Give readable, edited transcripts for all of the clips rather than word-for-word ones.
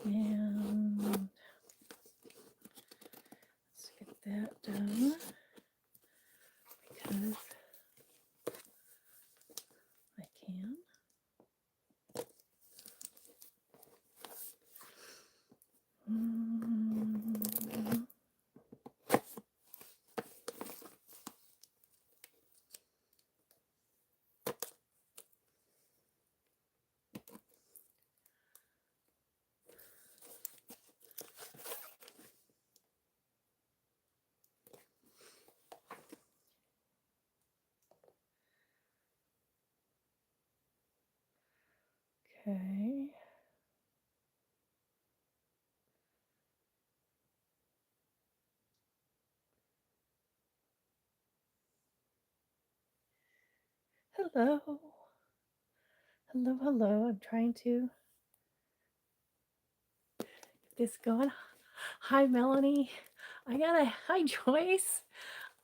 And let's get that done because I can. Okay. Hello. Hello, hello. I'm trying to get this going. Hi, Melanie. Hi, Joyce.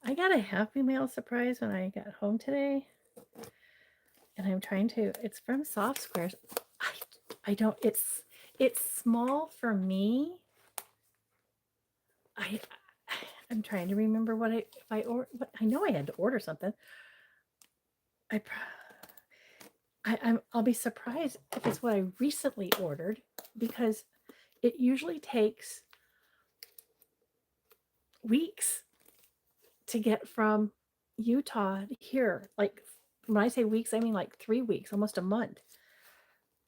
I got a Happy Mail surprise when I got home today. And I'm trying to, it's from Soft Squares. I don't, it's small for me. I'm trying to remember what I know I had to order something. I'll be surprised if it's what I recently ordered because it usually takes weeks to get from Utah here. Like when I say weeks, I mean like 3 weeks, almost a month.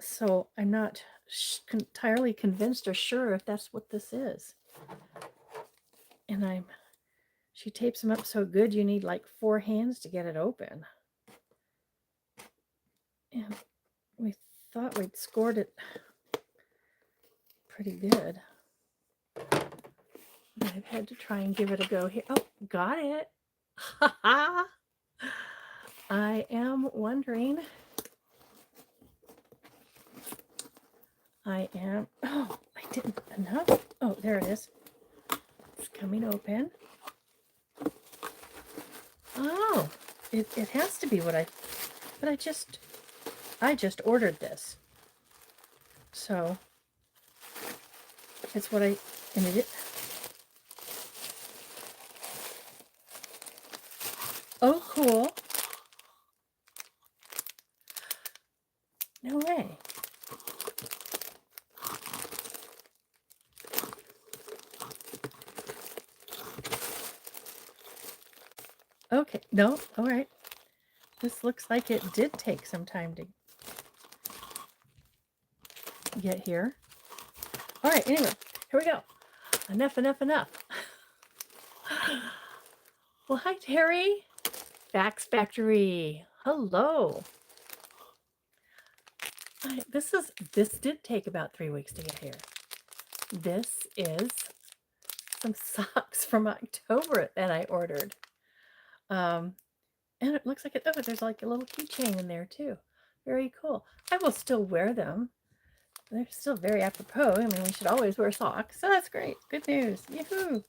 So I'm not entirely convinced or sure if that's what this is. And she tapes them up so good you need like 4 hands to get it open. And we thought we'd scored it pretty good. But I've had to try and give it a go here. Oh, got it. I am wondering. Oh, I didn't enough. Oh, there it is. It's coming open. Oh, it has to be but I just ordered this. So it's what and it. Oh, cool. No way. Okay, no, all right. This looks like it did take some time to get here. All right, anyway, here we go. Enough. Well, hi, Terry. Fax Factory. Hello. This did take about 3 weeks to get here. This is some socks from October that I ordered. And it looks like there's like a little keychain in there too. Very cool. I will still wear them. They're still very apropos. I mean, we should always wear socks. So that's great. Good news. Yahoo. Let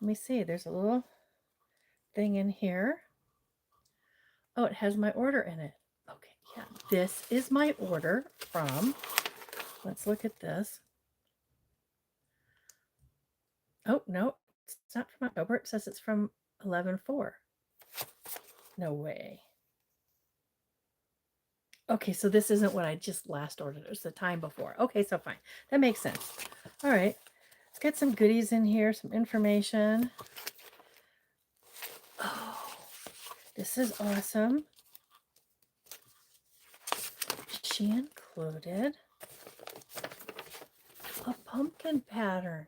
me see. There's a little thing in here. Oh, it has my order in it. Okay, yeah. This is my order from, let's look at this. Oh, no, it's not from October. It says it's from 11/4. No way. Okay, so this isn't what I just last ordered. It was the time before. Okay, so fine. That makes sense. All right. Let's get some goodies in here, some information. Oh, this is awesome. She included a pumpkin pattern.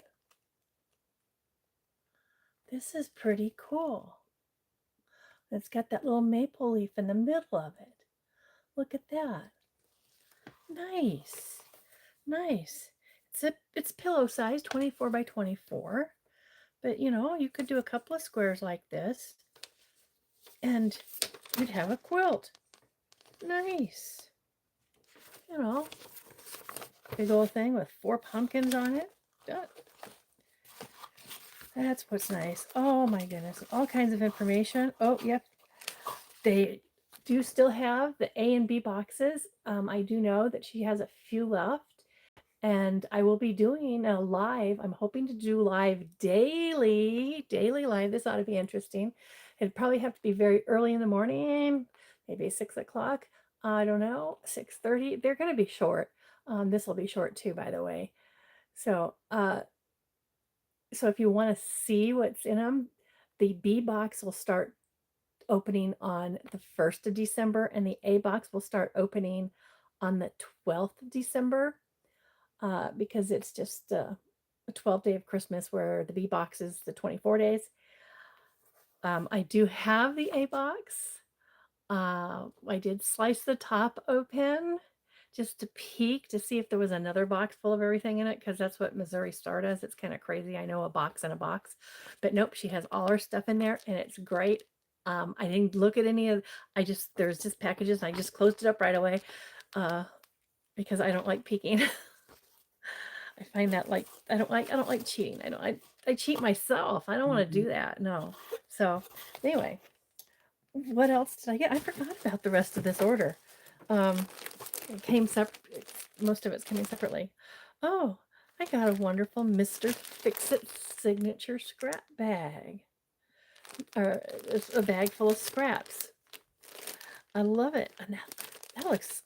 This is pretty cool. It's got that little maple leaf in the middle of it. Look at that. Nice. Nice. It's pillow size, 24 by 24. But you could do a couple of squares like this and you'd have a quilt. Nice. Big old thing with 4 pumpkins on it. That's what's nice. Oh my goodness. All kinds of information. Oh, yep. They do still have the A and B boxes. I do know that she has a few left. And I will be doing a live. I'm hoping to do live daily live. This ought to be interesting. It'd probably have to be very early in the morning, maybe 6 o'clock. I don't know, 6:30. They're going to be short. This will be short too, by the way. So, so if you want to see what's in them, the B box will start opening on the 1st of December, and the A box will start opening on the 12th of December, because it's just a 12th day of Christmas, where the B box is the 24 days. I do have the A box. I did slice the top open just to peek to see if there was another box full of everything in it, because that's what Missouri Star does. It's kind of crazy. I know, a box in a box, but nope, she has all her stuff in there, and it's great. I didn't look at any of. There's just packages. And I just closed it up right away, because I don't like peeking. I find that, like, I don't like cheating. I cheat myself. I don't want to do that. No. So anyway, what else did I get? I forgot about the rest of this order. It came separate. Most of it's coming separately. Oh, I got a wonderful Mr. Fix-It signature scrap bag. Or it's a bag full of scraps. I love it. And that looks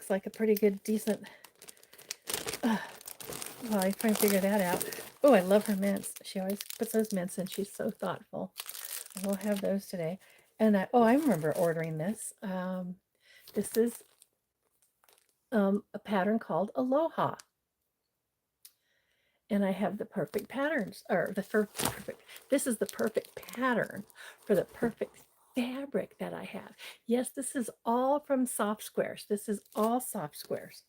like a pretty good, decent. Well, I try and figure that out. Oh, I love her mints. She always puts those mints in. She's so thoughtful. I will have those today. And I remember ordering this. This is a pattern called Aloha. And I have the perfect patterns, or this is the perfect pattern for the perfect fabric that I have. Yes, this is all from Soft Squares. This is all Soft Squares.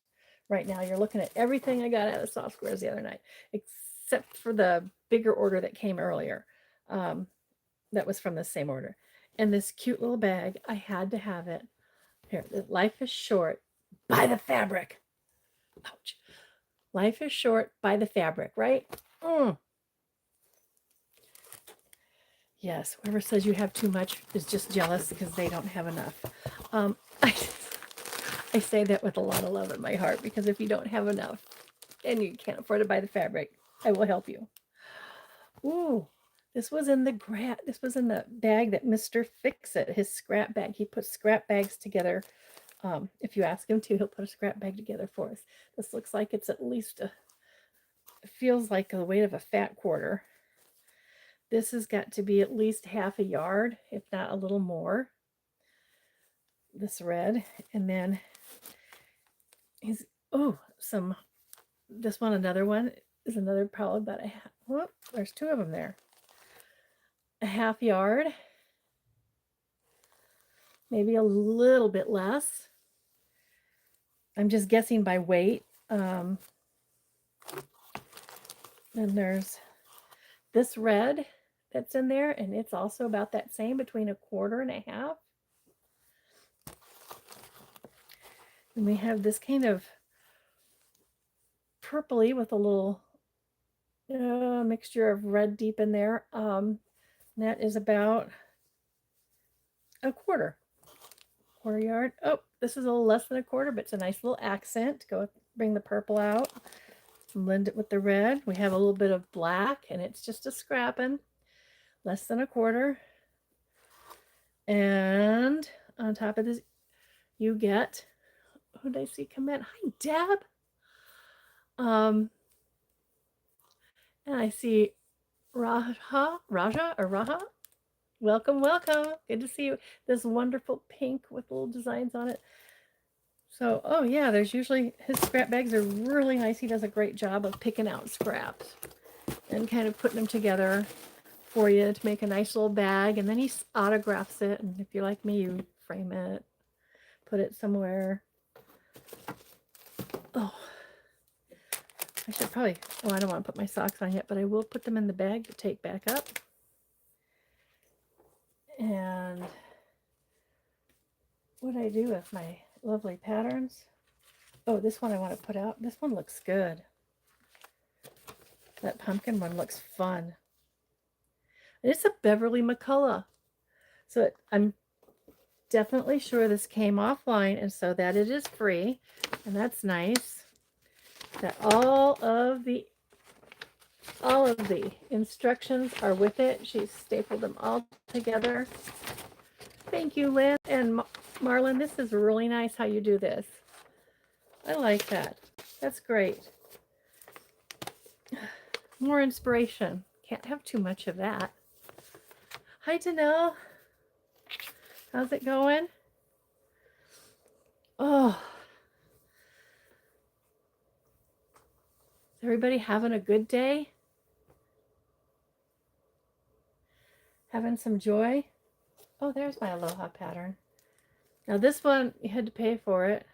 Right now, you're looking at everything I got out of Soft Squares the other night, except for the bigger order that came earlier. That was from the same order. And this cute little bag, I had to have it. Here, life is short. Buy the fabric. Ouch. Life is short. Buy the fabric, right? Yes, whoever says you have too much is just jealous because they don't have enough. I say that with a lot of love in my heart, because if you don't have enough and you can't afford to buy the fabric, I will help you. Ooh, this was in the bag that Mr. Fix-It, his scrap bag. He puts scrap bags together. If you ask him to, he'll put a scrap bag together for us. This looks like it's at least it feels like the weight of a fat quarter. This has got to be at least half a yard, if not a little more. This red, and then another one is another, probably about there's two of them there. A half yard, maybe a little bit less. I'm just guessing by weight. Then there's this red that's in there, and it's also about that same, between a quarter and a half. And we have this kind of purpley with a little mixture of red deep in there. That is about a quarter yard. Oh, this is a little less than a quarter, but it's a nice little accent. Go bring the purple out, blend it with the red. We have a little bit of black, and it's just a scrapping, less than a quarter. And on top of this, you get, who did I see come in? Hi, Deb. And I see Raja. Welcome. Good to see you. This wonderful pink with little designs on it. So, oh yeah, there's usually, his scrap bags are really nice. He does a great job of picking out scraps and kind of putting them together for you to make a nice little bag. And then he autographs it. And if you're like me, you frame it, put it somewhere. Oh, I should probably, I don't want to put my socks on yet, but I will put them in the bag to take back up. And what I do with my lovely patterns. Oh, this one I want to put out. This one looks good. That pumpkin one looks fun. It's a Beverly McCullough. So I'm definitely sure this came offline, and so that it is free, and that's nice. that all of the instructions are with it. She's stapled them all together. Thank you, Lynn and Marlon. This is really nice how you do this. I like that. That's great. More inspiration. Can't have too much of that. Hi, Danelle. How's it going? Oh, is everybody having a good day? Having some joy? Oh, there's my aloha pattern. Now this one, you had to pay for it,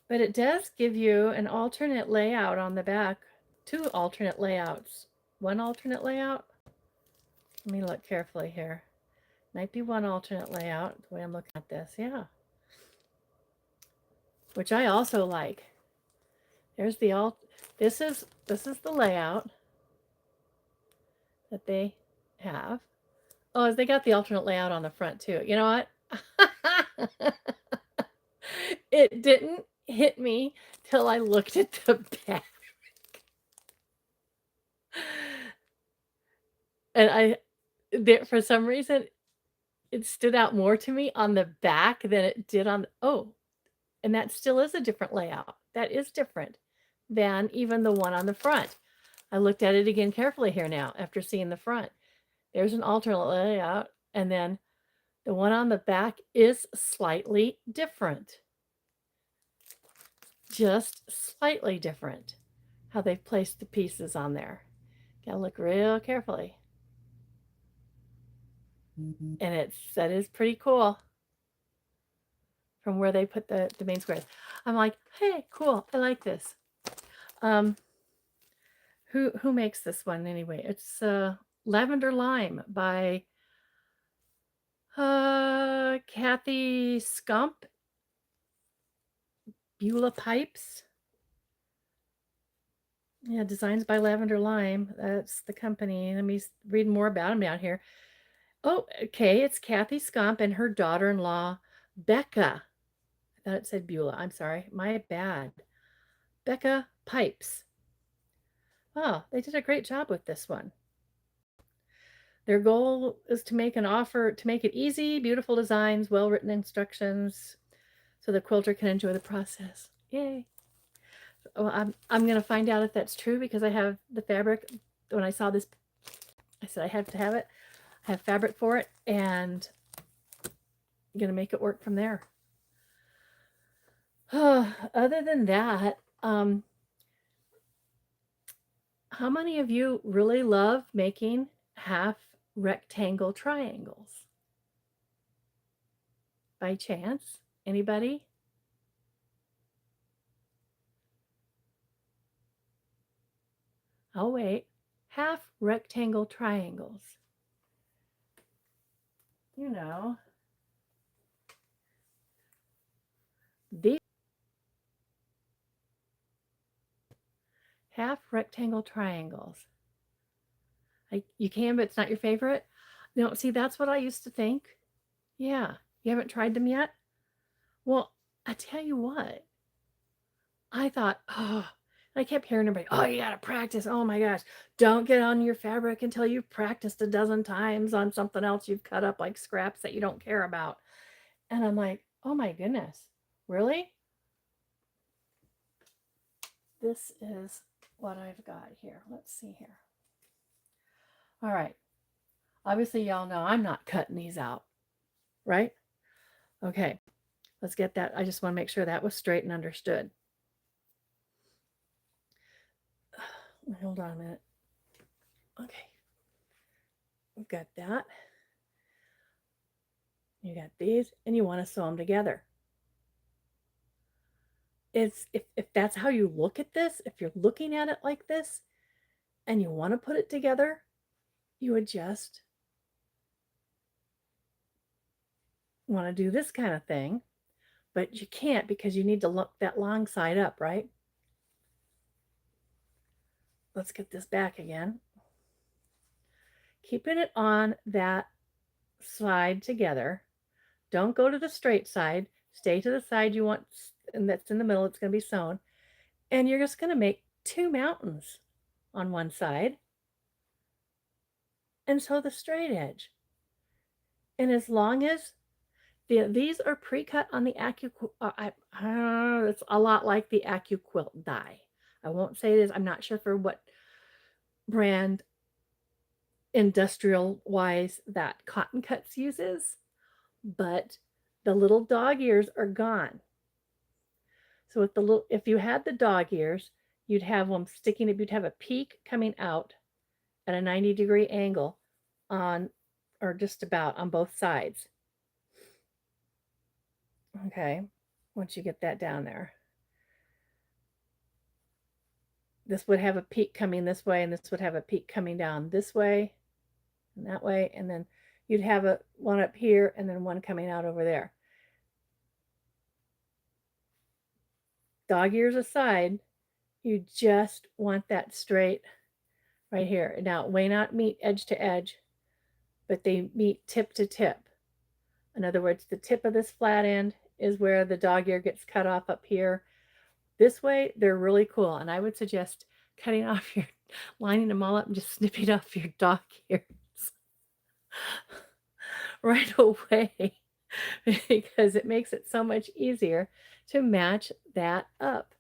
but it does give you an alternate layout on the back. 2 alternate layouts. 1 alternate layout. Let me look carefully here. Might be 1 alternate layout, the way I'm looking at this, yeah. Which I also like. There's the this is the layout that they have. Oh, they got the alternate layout on the front too. You know what? It didn't hit me till I looked at the back. And for some reason, it stood out more to me on the back than it did on and that still is a different layout. That is different than even the one on the front. I looked at it again carefully here now after seeing the front. There's an alternate layout, and then the one on the back is slightly different. Just slightly different how they've placed the pieces on there. Gotta look real carefully. And that is pretty cool from where they put the main squares. I'm like, hey, cool, I like this. Who makes this one anyway? It's Lavender Lime by Kathy Scump, Beulah Pipes. Yeah, designs by Lavender Lime. That's the company. Let me read more about them down here. Oh, okay. It's Kathy Scump and her daughter-in-law, Becca. I thought it said Beulah. I'm sorry. My bad. Becca Pipes. Oh, they did a great job with this one. Their goal is to make it easy, beautiful designs, well-written instructions, so the quilter can enjoy the process. Yay. Well, I'm going to find out if that's true because I have the fabric. When I saw this, I said I have to have it. I have fabric for it, and I'm going to make it work from there. Other than that, how many of you really love making half rectangle triangles? By chance? Anybody? I'll wait. Half rectangle triangles. You know, these half rectangle triangles. You can, but it's not your favorite. No, see, that's what I used to think. Yeah, you haven't tried them yet? Well, I tell you what, I thought, oh, I kept hearing everybody, oh, you got to practice. Oh my gosh, don't get on your fabric until you've practiced a dozen times on something else you've cut up like scraps that you don't care about. And I'm like, oh my goodness, really? This is what I've got here. Let's see here. All right. Obviously, y'all know I'm not cutting these out, right? Okay, let's get that. I just want to make sure that was straight and understood. Hold on a minute. Okay, we've got that. You got these, and you want to sew them together. It's if that's how you look at this, if you're looking at it like this, and you want to put it together, you would just want to do this kind of thing, but you can't because you need to look that long side up, right? Let's get this back again. Keeping it on that side together. Don't go to the straight side. Stay to the side you want, and that's in the middle. It's going to be sewn. And you're just going to make two mountains on one side, and so the straight edge. And as long as these are pre-cut on the it's a lot like the AccuQuilt die. I won't say it is. I'm not sure for what brand industrial wise that Cotton Cuts uses, but the little dog ears are gone. So if you had the dog ears, you'd have them sticking up, you'd have a peak coming out at a 90-degree angle on, or just about on both sides. Okay, once you get that down there. This would have a peak coming this way, and this would have a peak coming down this way and that way, and then you'd have one up here and then one coming out over there. Dog ears aside, you just want that straight right here. Now, it may not meet edge to edge, but they meet tip to tip. In other words, the tip of this flat end is where the dog ear gets cut off up here. This way, they're really cool, and I would suggest cutting off lining them all up and just snipping off your dog ears right away because it makes it so much easier to match that up.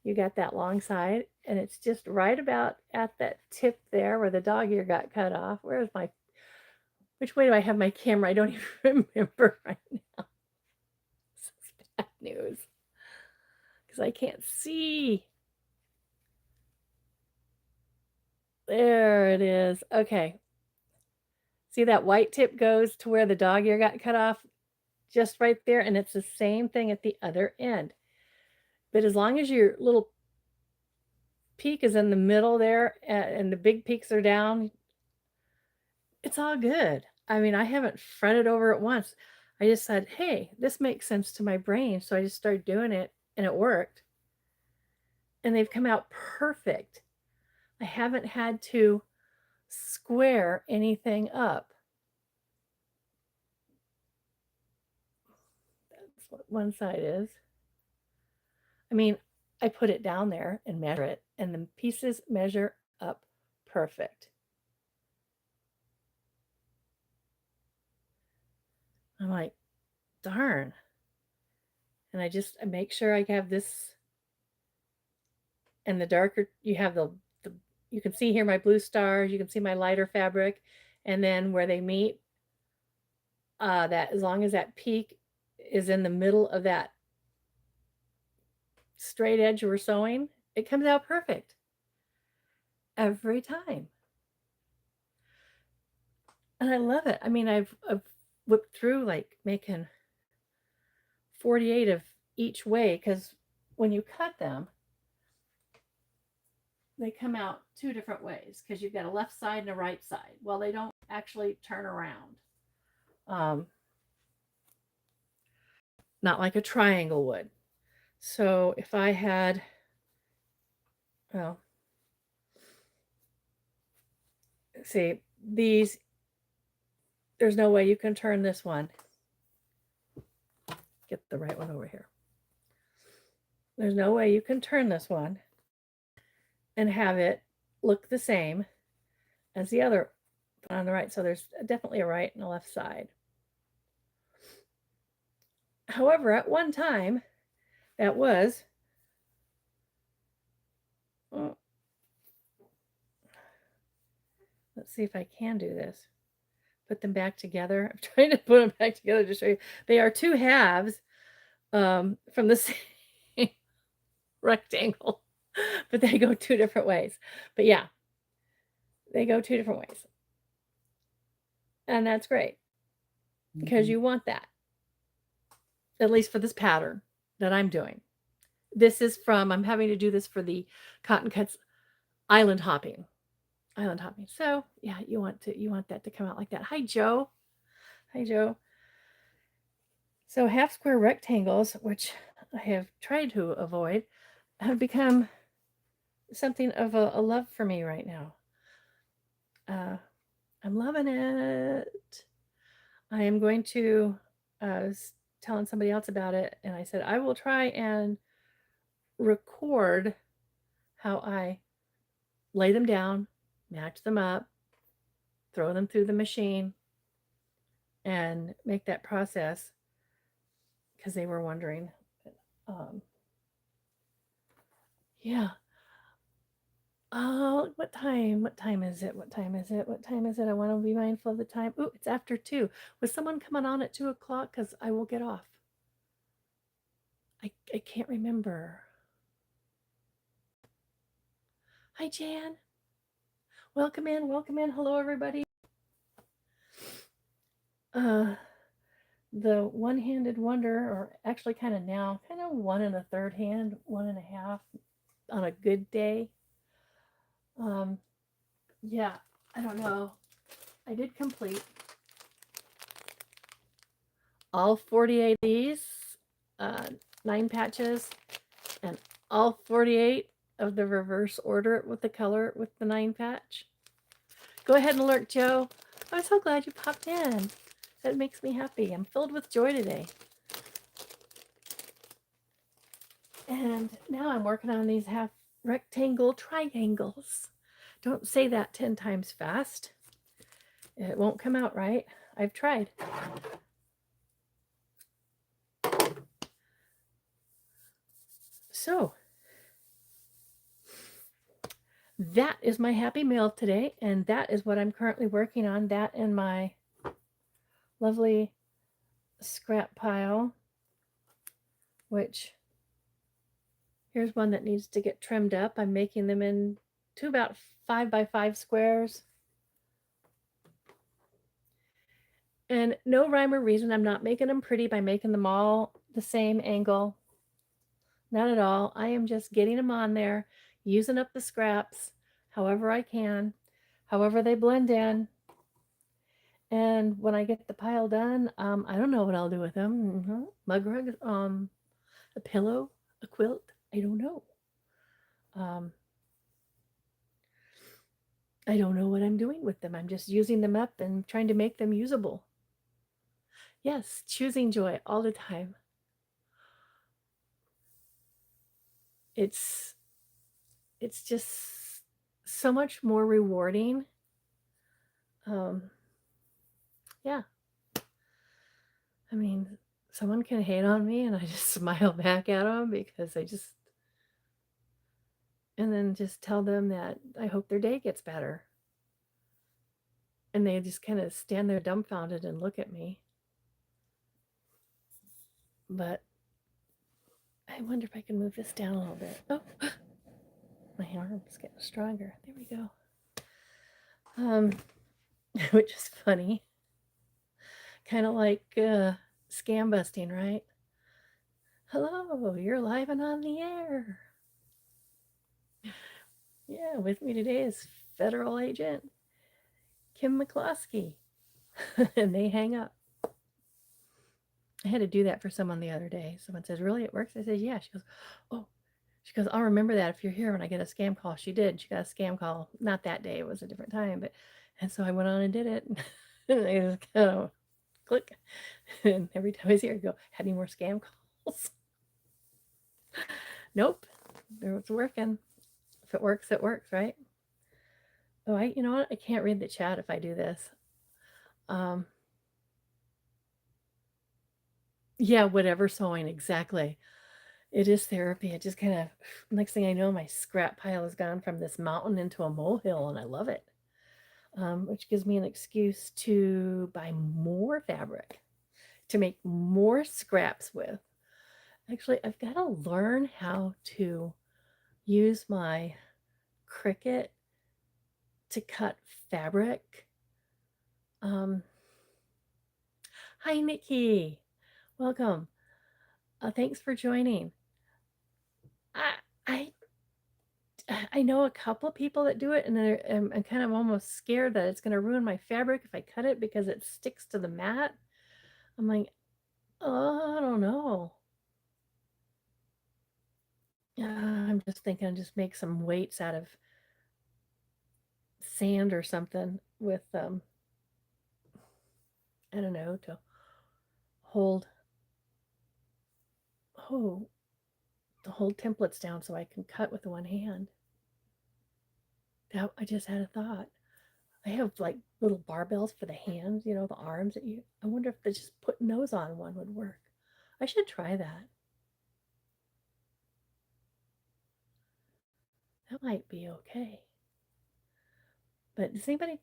You got that long side, and it's just right about at that tip there where the dog ear got cut off. Which way do I have my camera? I don't even remember right now. This is bad news because I can't see. There it is. Okay. See that white tip goes to where the dog ear got cut off? Just right there, and it's the same thing at the other end. But as long as your little peak is in the middle there and the big peaks are down, it's all good. I mean, I haven't fretted over it once. I just said, hey, this makes sense to my brain. So I just started doing it and it worked. And they've come out perfect. I haven't had to square anything up. That's what one side is. I mean, I put it down there and measure it, and the pieces measure up perfect. I'm like, darn. And I make sure I have this, and the darker you have you can see here my blue stars, you can see my lighter fabric, and then where they meet, that as long as that peak is in the middle of that straight edge we're sewing, it comes out perfect every time. And I love it. I mean, I've whipped through like making 48 of each way because when you cut them, they come out two different ways because you've got a left side and a right side. Well, they don't actually turn around. Not like a triangle would. So if I had, well, see, there's no way you can turn this one. Get the right one over here. There's no way you can turn this one and have it look the same as the other on the right. So there's definitely a right and a left side. However, at one time, that was, let's see if I can do this. Put them back together. I'm trying to put them back together to show you. They are two halves from the same rectangle, but they go two different ways. But yeah, they go two different ways. And that's great because you want that, at least for this pattern that I'm doing. This is I'm having to do this for the Cotton Cuts island hopping. So yeah, you want that to come out like that. Hi, Joe. Hi, Joe. So half square rectangles, which I have tried to avoid, have become something of a love for me right now. I'm loving it. I am going to, I was telling somebody else about it, and I said, I will try and record how I lay them down, match them up, throw them through the machine, and make that process, because they were wondering. Um, yeah. Oh, what time? What time is it? What time is it? What time is it? I want to be mindful of the time. Ooh, it's after 2. Was someone coming on at 2 o'clock? Because I will get off. I can't remember. Hi, Jan. Welcome in. Welcome in. Hello, everybody. The one-handed wonder, or actually kind of now, kind of 1 1/3 hand, 1 1/2 on a good day. Yeah, I don't know. I did complete all 48 of these, 9 patches, and all 48 of the reverse order with the color with the 9 patch. Go ahead and lurk, Joe. I'm so glad you popped in. That makes me happy. I'm filled with joy today. And now I'm working on these half rectangle triangles. Don't say that 10 times fast. It won't come out right. I've tried. So that is my happy mail today, and that is what I'm currently working on. That and my lovely scrap pile, which here's one that needs to get trimmed up. I'm making them into about 5 by 5 squares. And no rhyme or reason. I'm not making them pretty by making them all the same angle. Not at all. I am just getting them on there, using up the scraps however I can, however they blend in. And when I get the pile done, I don't know what I'll do with them. Mug rug, a pillow, a quilt. I don't know. I don't know what I'm doing with them. I'm just using them up and trying to make them usable. Yes, choosing joy all the time. It's just so much more rewarding. Yeah. I mean, someone can hate on me and I just smile back at them because and then just tell them that I hope their day gets better. And they just kind of stand there dumbfounded and look at me. But I wonder if I can move this down a little bit. Oh, my arm's getting stronger. There we go. Which is funny. Kind of like scam busting, right? Hello, you're live and on the air. Yeah, with me today is federal agent Kim McCloskey. And they hang up. I had to do that for someone the other day. Someone says, really, it works? I said, yeah. She goes, oh. She goes, I'll remember that if you're here when I get a scam call. She did. She got a scam call. Not that day. It was a different time. And so I went on and did it. And I just kind of click. And every time I see her, I go, had any more scam calls? Nope. It's working. If it works, right? Oh, you know what? I can't read the chat if I do this. Yeah, whatever sewing, exactly. It is therapy. It just kind of, next thing I know, my scrap pile has gone from this mountain into a molehill, and I love it. Which gives me an excuse to buy more fabric to make more scraps with. Actually, I've got to learn how to use my Cricut to cut fabric. Hi, Nikki. Welcome. Thanks for joining. I I know a couple of people that do it, and I'm kind of almost scared that it's going to ruin my fabric if I cut it because it sticks to the mat. I'm like, oh, I don't know. I'm just thinking I'll just make some weights out of sand or something with, I don't know, to hold, oh, to hold templates down so I can cut with one hand. Now I just had a thought. I have like little barbells for the hands, the arms that you. I wonder if just putting those on one would work. I should try that. That might be okay. But does anybody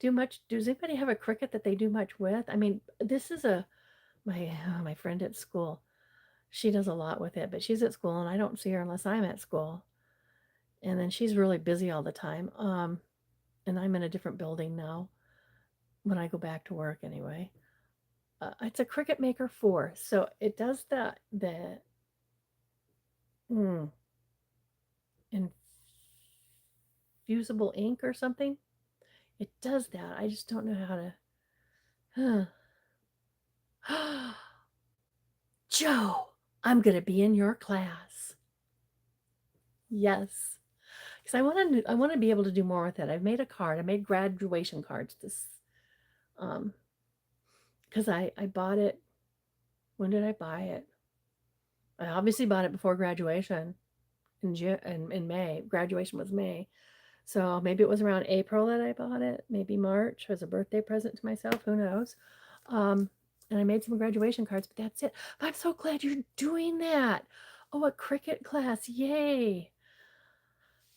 have a Cricut that they do much with? I mean, this is my friend at school. She does a lot with it, but she's at school and I don't see her unless I'm at school. And then she's really busy all the time. And I'm in a different building now when I go back to work anyway. It's a Cricut Maker 4, so it does the mm, infusible ink or something. It does that. I just don't know how to. Joe, I'm gonna be in your class. Yes, because I want to be able to do more with it. I've made a card. I made graduation cards. Um, because I bought it. When did I buy it? I obviously bought it before graduation in May. Graduation was May. So maybe it was around April that I bought it, maybe March as a birthday present to myself, who knows. Um, and I made some graduation cards, but that's it. But I'm so glad you're doing that. Oh, a Cricut class. Yay.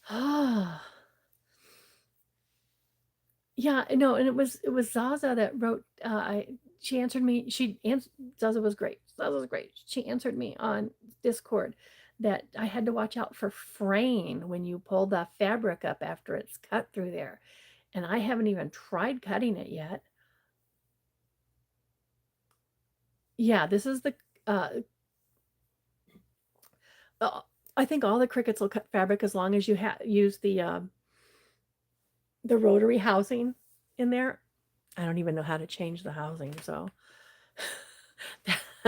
Ah. Yeah, no, and it was Zaza that wrote. She answered me. Zaza was great. Zaza was great. She answered me on Discord that I had to watch out for fraying when you pull the fabric up after it's cut through there, and I haven't even tried cutting it yet. Yeah, this is uh, uh I think all the Cricuts will cut fabric as long as you use the rotary housing in there. I don't even know how to change the housing, so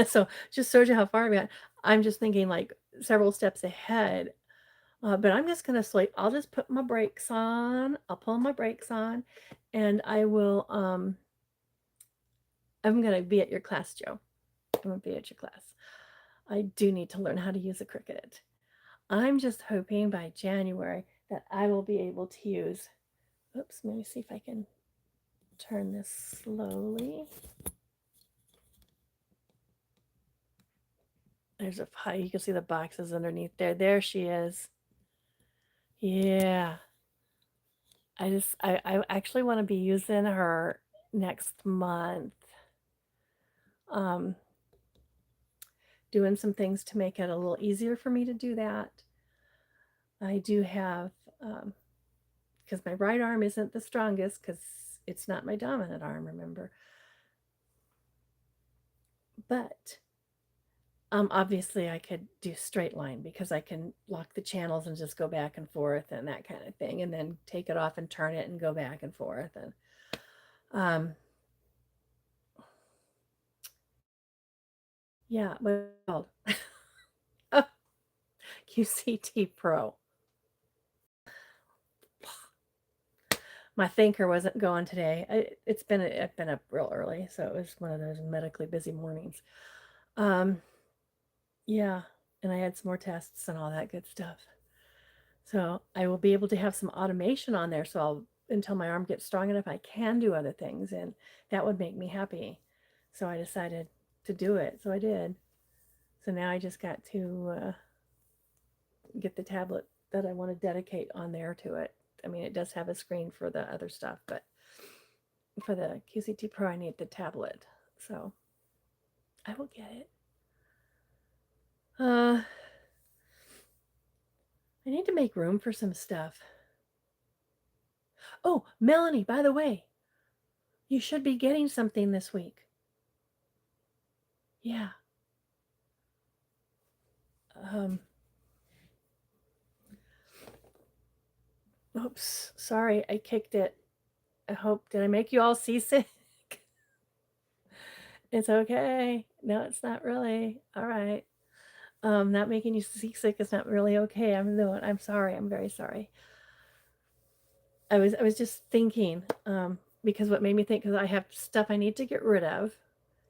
so just shows you how far we got. I'm just thinking like several steps ahead. But I'm just gonna I'll just put my brakes on. I'll pull my brakes on, and I'm gonna be at your class, Joe. I'm gonna be at your class. I do need to learn how to use a Cricut. I'm just hoping by January that I will be able to use. Oops, let me see if I can turn this slowly. There's a pie. You can see the boxes underneath there. There she is. Yeah. I actually want to be using her next month. Um, doing some things to make it a little easier for me to do that. I do have, because my right arm isn't the strongest because it's not my dominant arm, remember. But obviously I could do straight line because I can lock the channels and just go back and forth and that kind of thing, and then take it off and turn it and go back and forth. And um, yeah, well, QCT Pro. My thinker wasn't going today. I've been up real early, so it was one of those medically busy mornings. Um, yeah, and I had some more tests and all that good stuff. So I will be able to have some automation on there. So until my arm gets strong enough, I can do other things, and that would make me happy. So I decided to do it. So I did. So now I just got to get the tablet that I want to dedicate on there to it. I mean, it does have a screen for the other stuff, but for the QCT Pro, I need the tablet. So I will get it. I need to make room for some stuff. Oh, Melanie, by the way, you should be getting something this week. Yeah. Um, oops, sorry, I kicked it. Did I make you all seasick? It's okay. No, it's not really. All right. Not making you seasick is not really okay. I'm sorry. I'm very sorry. I was just thinking, because what made me think, because I have stuff I need to get rid of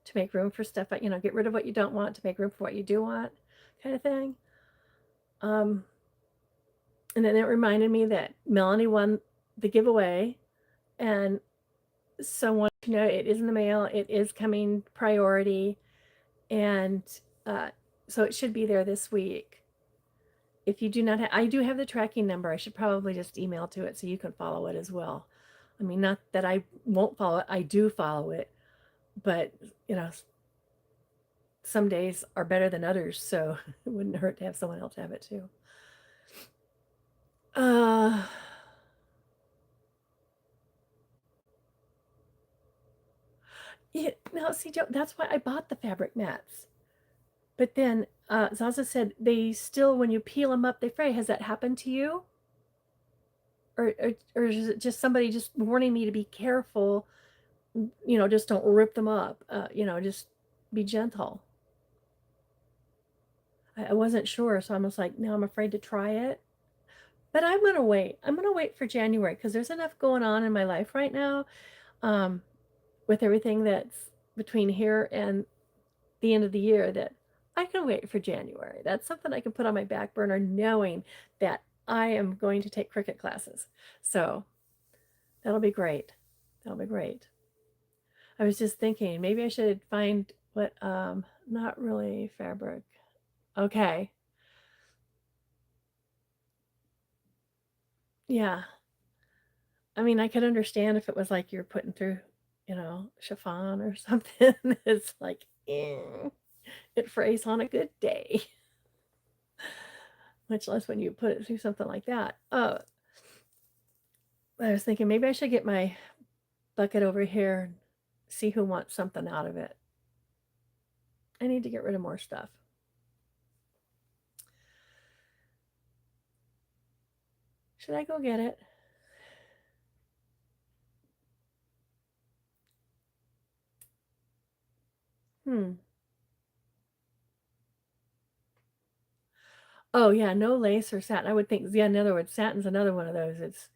to make room for stuff, get rid of what you don't want to make room for what you do want, kind of thing. Um, and then it reminded me that Melanie won the giveaway, and someone, it is in the mail. It is coming priority, and uh, so it should be there this week. If you do not have, I do have the tracking number. I should probably just email to it so you can follow it as well. I mean, not that I won't follow it. I do follow it, but you know, some days are better than others, so it wouldn't hurt to have someone else have it too. Uh, yeah, now see, Joe, that's why I bought the fabric mats. But then Zaza said they still, when you peel them up, they fray. Has that happened to you? Or is it just somebody just warning me to be careful? Just don't rip them up. Just be gentle. I wasn't sure, so I'm just like, now I'm afraid to try it. But I'm gonna wait. I'm gonna wait for January because there's enough going on in my life right now, um, with everything that's between here and the end of the year, that I can wait for January. That's something I can put on my back burner, knowing that I am going to take Cricut classes. So that'll be great. That'll be great. I was just thinking maybe I should find what not really fabric. Okay. Yeah. I mean, I could understand if it was like you're putting through, chiffon or something. It's like, it frays on a good day, much less when you put it through something like that. I was thinking maybe I should get my bucket over here and see who wants something out of it. I need to get rid of more stuff. Should I go get it? Hmm. Oh yeah, no lace or satin. I would think, yeah, in other words, satin's another one of those.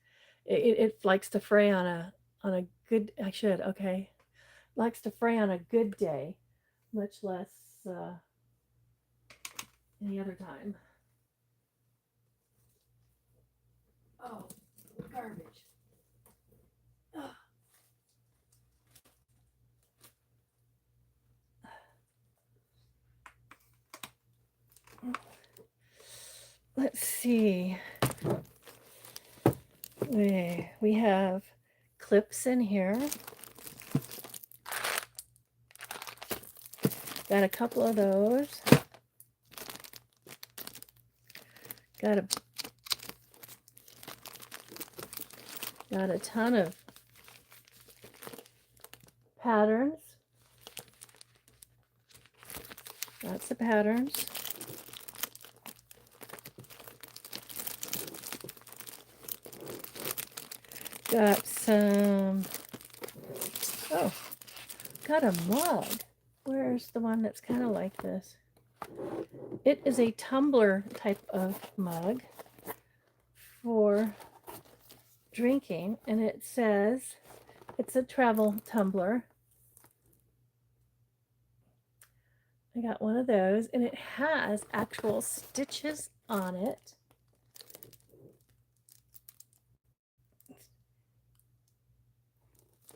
It likes to fray on a good, I should, okay. Likes to fray on a good day, much less any other time. Oh, garbage. Ugh. Let's see. We have clips in here. Got a couple of those. Got a ton of patterns. Lots of patterns. Got some, oh, got a mug. Where's the one that's kind of like this? It is a tumbler type of mug for drinking, and it says it's a travel tumbler. I got one of those, and it has actual stitches on it.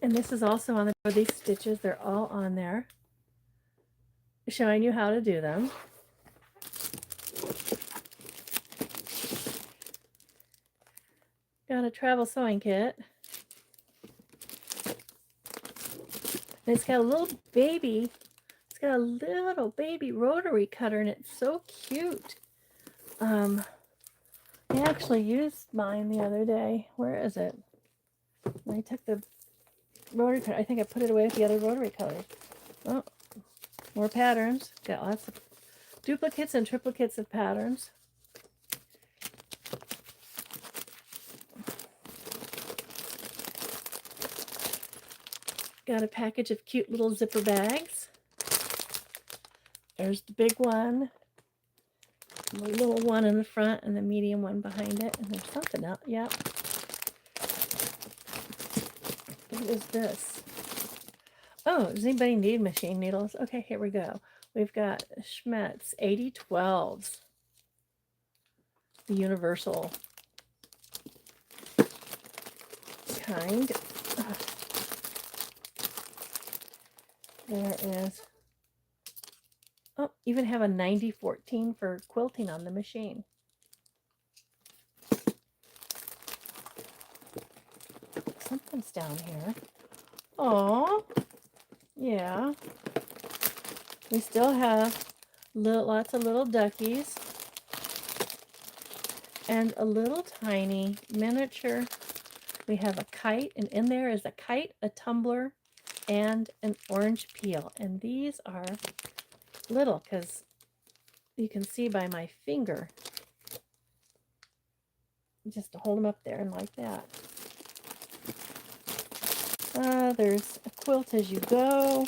And this is also on these stitches. They're all on there, showing you how to do them. Got a travel sewing kit. And it's got a little baby. It's got a little baby rotary cutter, and it's so cute. I actually used mine the other day. Where is it? I took the rotary cutter. I think I put it away with the other rotary cutters. Oh, more patterns. Got lots of duplicates and triplicates of patterns. Got a package of cute little zipper bags. There's the big one, the little one in the front, and the medium one behind it. And there's something else. Yep. What is this? Oh, does anybody need machine needles? Okay, here we go. We've got Schmetz 8012s. The universal. kind. There is, oh, even have a 9014 for quilting on the machine. Something's down here. Oh, yeah. We still have lots of little duckies and a little tiny miniature. We have a kite, and in there is a kite, a tumbler, and an orange peel. And these are little because you can see by my finger, just to hold them up there and like that. There's a quilt as you go.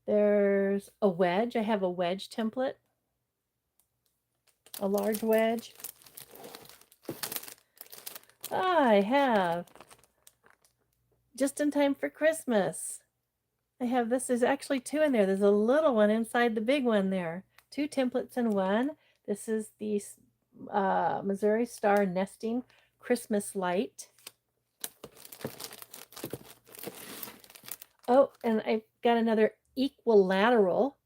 There's a wedge. I have a wedge template, a large wedge. I have just in time for Christmas. I have, this is actually two in there. There's a little one inside the big one there. Two templates in one. This is the Missouri Star Nesting Christmas Light. Oh, and I've got another equilateral,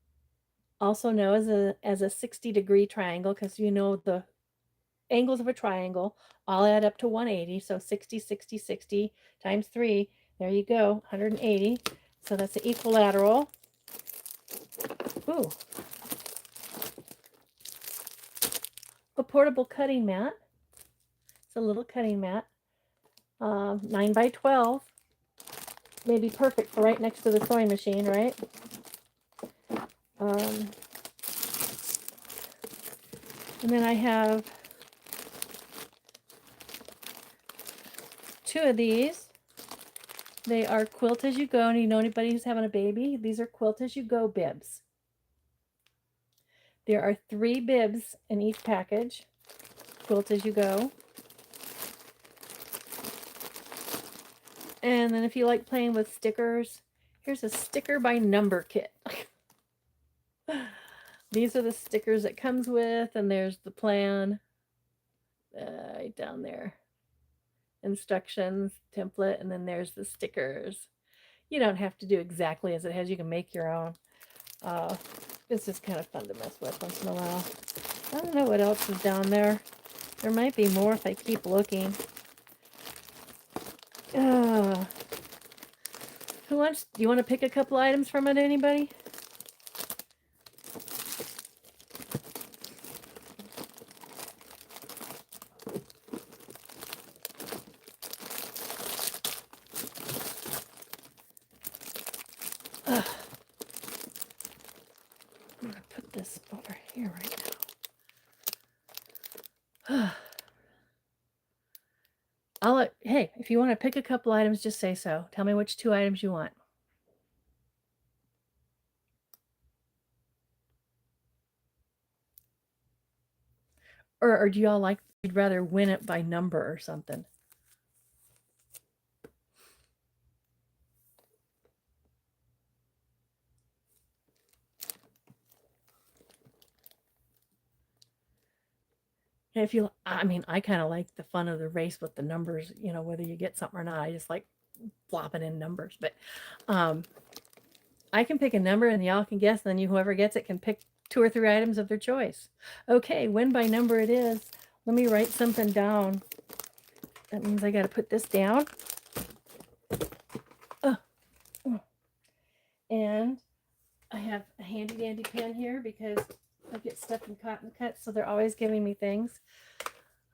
also known as a 60-degree triangle, because you know the angles of a triangle all add up to 180. So 60, 60, 60 times 3. There you go, 180. So that's the equilateral. Ooh. A portable cutting mat. It's a little cutting mat. 9 by 12. Maybe perfect for right next to the sewing machine, right? And then I have two of these. They are quilt as you go, and you know anybody who's having a baby, these are quilt as you go bibs. There are 3 bibs in each package, quilt as you go. And then if you like playing with stickers, here's a sticker by number kit. These are the stickers it comes with, and there's the plan right down there. Instructions, template, and then there's the stickers. You don't have to do exactly as it has. You can make your own. It's just kind of fun to mess with once in a while. I don't know what else is down there. There might be more if I keep looking. Who wants? Do you want to pick a couple items from it, anybody? I'm going to put this over here right now. Hey, if you want to pick a couple items, just say so. Tell me which 2 items you want. Or do y'all like, you'd rather win it by number or something? If you, I mean, I kind of like the fun of the race with the numbers, you know, whether you get something or not. I just like flopping in numbers. But I can pick a number and y'all can guess, and then whoever gets it can pick 2 or 3 items of their choice. Okay, win by number it is. Let me write something down. That means I got to put this down. And I have a handy dandy pen here because I get stuff in cotton cuts, so they're always giving me things.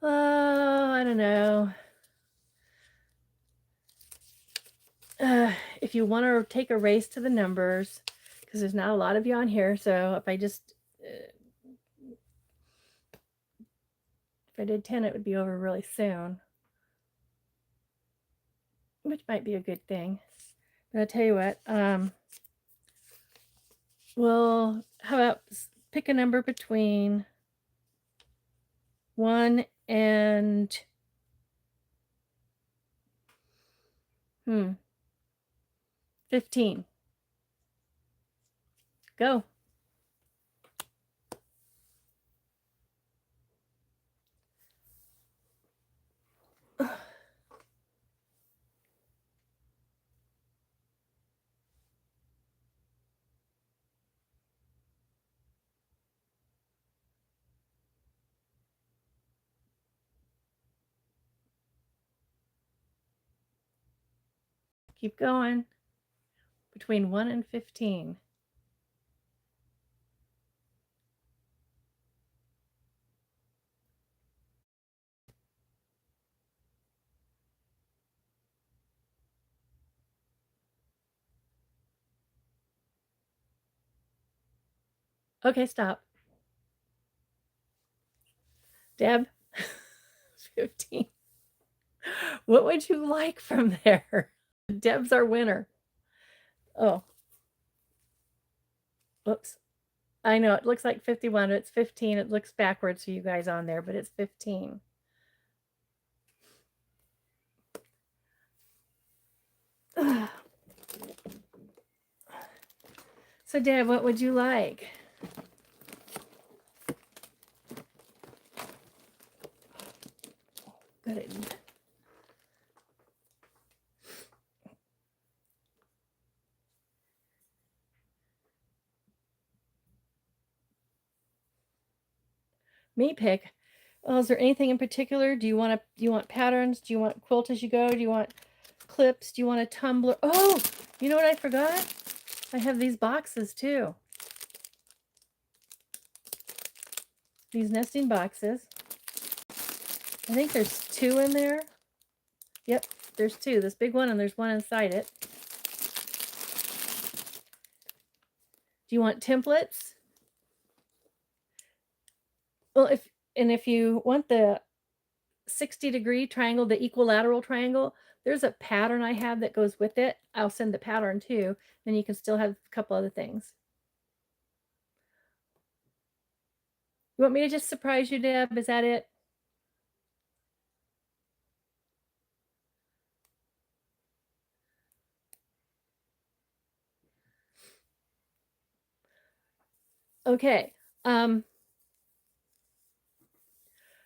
Oh, I don't know. If you want to take a race to the numbers, because there's not a lot of you on here, so if I just if I did 10, it would be over really soon, which might be a good thing. But I'll tell you what, well, how about pick a number between 1 and 15. Go. Keep going. Between 1 and 15. Okay, stop. Deb, 15. What would you like from there? Deb's our winner. Oh, whoops. I know it looks like 51, but it's 15. It looks backwards for you guys on there, but it's 15. So, Deb, what would you like? Good. Me pick. Oh, is there anything in particular? Do you want patterns? Do you want quilt as you go? Do you want clips? Do you want a tumbler? Oh, you know what I forgot? I have these boxes too. These nesting boxes. I think there's 2 in there. Yep, there's 2. This big one and there's one inside it. Do you want templates? Well, if you want the 60-degree triangle, the equilateral triangle, there's a pattern I have that goes with it. I'll send the pattern too. Then you can still have a couple other things. You want me to just surprise you, Deb? Is that it? Okay.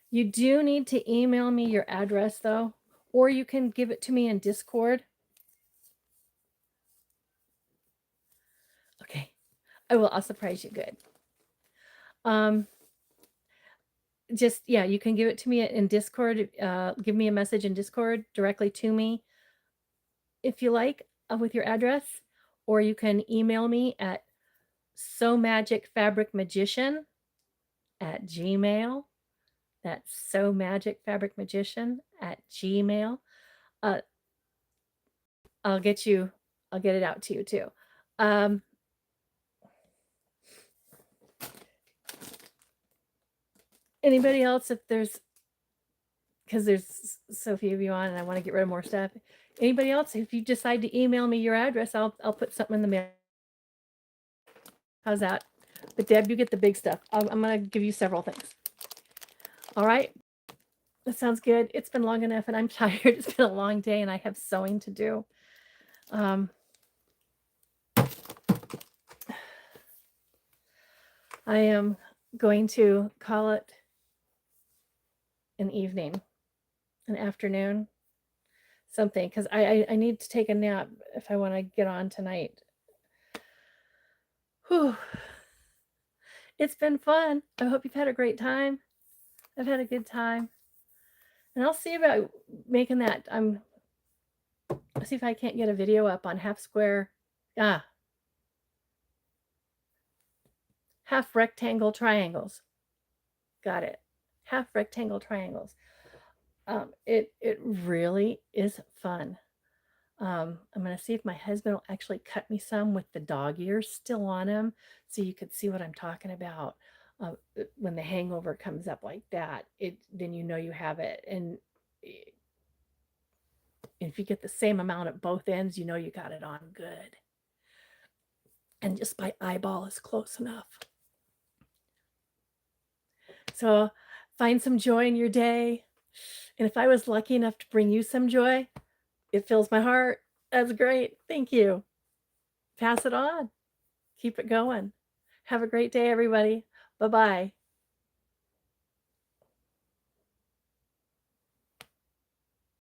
You do need to email me your address though, or you can give it to me in Discord. Okay. I'll surprise you good. Just, yeah, you can give it to me in Discord. Give me a message in Discord directly to me if you like, with your address, or you can email me at somagicfabricmagician@gmail. That's somagicfabricmagician@gmail. I'll get it out to you too. Anybody else, if there's, because there's so few of you on and I want to get rid of more stuff. Anybody else, if you decide to email me your address, I'll put something in the mail. How's that? But Deb, you get the big stuff. I'm going to give you several things. All right. That sounds good. It's been long enough and I'm tired. It's been a long day and I have sewing to do. I am going to call it an evening, an afternoon, something, because I need to take a nap if I want to get on tonight. Whew. It's been fun. I hope you've had a great time. I've had a good time. And I'll see about making that. I'll see if I can't get a video up on half rectangle triangles. Got it. Half rectangle triangles. It really is fun. I'm going to see if my husband will actually cut me some with the dog ears still on him, so you could see what I'm talking about. When the hangover comes up like that, then you know you have it. And if you get the same amount at both ends, you know you got it on good. And just by eyeball is close enough. So find some joy in your day. And if I was lucky enough to bring you some joy, it fills my heart. That's great. Thank you. Pass it on. Keep it going. Have a great day, everybody. Bye-bye.